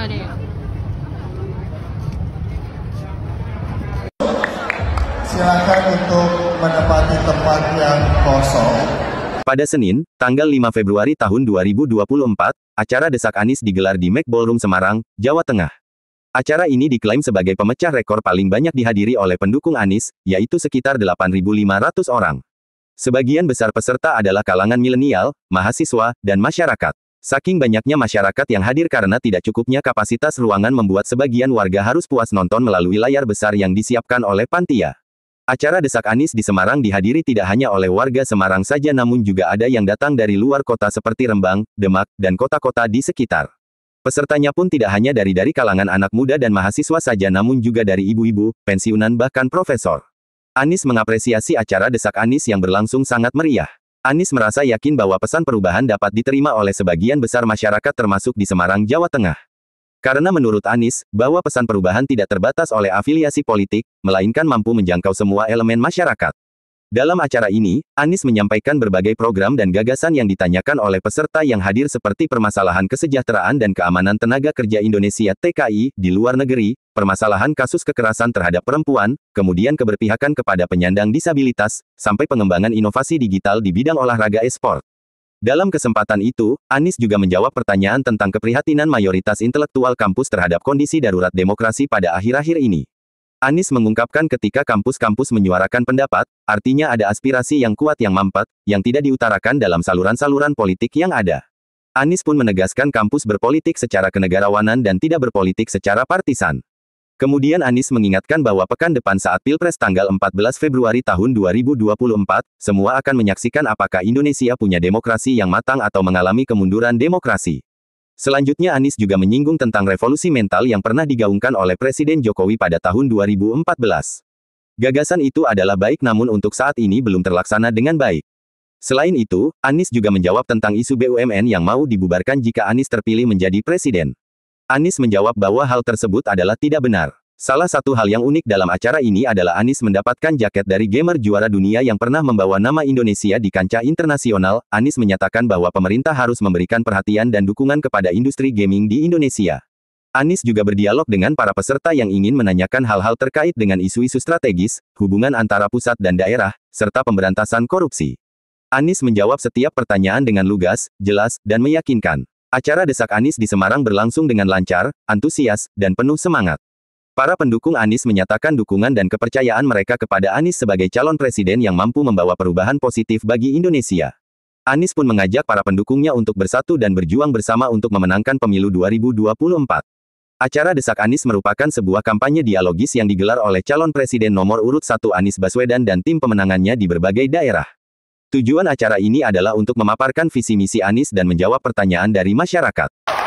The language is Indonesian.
Nggak ada ya? Silakan untuk menempati tempat yang kosong. Pada Senin, tanggal 5 Februari tahun 2024, acara Desak Anies digelar di Mac Ballroom Semarang, Jawa Tengah. Acara ini diklaim sebagai pemecah rekor paling banyak dihadiri oleh pendukung Anies, yaitu sekitar 8.500 orang. Sebagian besar peserta adalah kalangan milenial, mahasiswa, dan masyarakat. Saking banyaknya masyarakat yang hadir karena tidak cukupnya kapasitas ruangan membuat sebagian warga harus puas nonton melalui layar besar yang disiapkan oleh panitia. Acara Desak Anies di Semarang dihadiri tidak hanya oleh warga Semarang saja namun juga ada yang datang dari luar kota seperti Rembang, Demak, dan kota-kota di sekitar. Pesertanya pun tidak hanya dari kalangan anak muda dan mahasiswa saja namun juga dari ibu-ibu, pensiunan bahkan profesor. Anies mengapresiasi acara Desak Anies yang berlangsung sangat meriah. Anies merasa yakin bahwa pesan perubahan dapat diterima oleh sebagian besar masyarakat termasuk di Semarang, Jawa Tengah. Karena menurut Anies, bahwa pesan perubahan tidak terbatas oleh afiliasi politik, melainkan mampu menjangkau semua elemen masyarakat. Dalam acara ini, Anies menyampaikan berbagai program dan gagasan yang ditanyakan oleh peserta yang hadir seperti permasalahan kesejahteraan dan keamanan tenaga kerja Indonesia (TKI) di luar negeri, permasalahan kasus kekerasan terhadap perempuan, kemudian keberpihakan kepada penyandang disabilitas, sampai pengembangan inovasi digital di bidang olahraga e-sport. Dalam kesempatan itu, Anies juga menjawab pertanyaan tentang keprihatinan mayoritas intelektual kampus terhadap kondisi darurat demokrasi pada akhir-akhir ini. Anies mengungkapkan ketika kampus-kampus menyuarakan pendapat, artinya ada aspirasi yang kuat yang mampet, yang tidak diutarakan dalam saluran-saluran politik yang ada. Anies pun menegaskan kampus berpolitik secara kenegarawanan dan tidak berpolitik secara partisan. Kemudian Anies mengingatkan bahwa pekan depan saat Pilpres tanggal 14 Februari tahun 2024, semua akan menyaksikan apakah Indonesia punya demokrasi yang matang atau mengalami kemunduran demokrasi. Selanjutnya Anies juga menyinggung tentang revolusi mental yang pernah digaungkan oleh Presiden Jokowi pada tahun 2014. Gagasan itu adalah baik namun untuk saat ini belum terlaksana dengan baik. Selain itu, Anies juga menjawab tentang isu BUMN yang mau dibubarkan jika Anies terpilih menjadi presiden. Anies menjawab bahwa hal tersebut adalah tidak benar. Salah satu hal yang unik dalam acara ini adalah Anies mendapatkan jaket dari gamer juara dunia yang pernah membawa nama Indonesia di kancah internasional. Anies menyatakan bahwa pemerintah harus memberikan perhatian dan dukungan kepada industri gaming di Indonesia. Anies juga berdialog dengan para peserta yang ingin menanyakan hal-hal terkait dengan isu-isu strategis, hubungan antara pusat dan daerah, serta pemberantasan korupsi. Anies menjawab setiap pertanyaan dengan lugas, jelas, dan meyakinkan. Acara Desak Anies di Semarang berlangsung dengan lancar, antusias, dan penuh semangat. Para pendukung Anies menyatakan dukungan dan kepercayaan mereka kepada Anies sebagai calon presiden yang mampu membawa perubahan positif bagi Indonesia. Anies pun mengajak para pendukungnya untuk bersatu dan berjuang bersama untuk memenangkan pemilu 2024. Acara Desak Anies merupakan sebuah kampanye dialogis yang digelar oleh calon presiden nomor urut 1 Anies Baswedan dan tim pemenangannya di berbagai daerah. Tujuan acara ini adalah untuk memaparkan visi misi Anies dan menjawab pertanyaan dari masyarakat.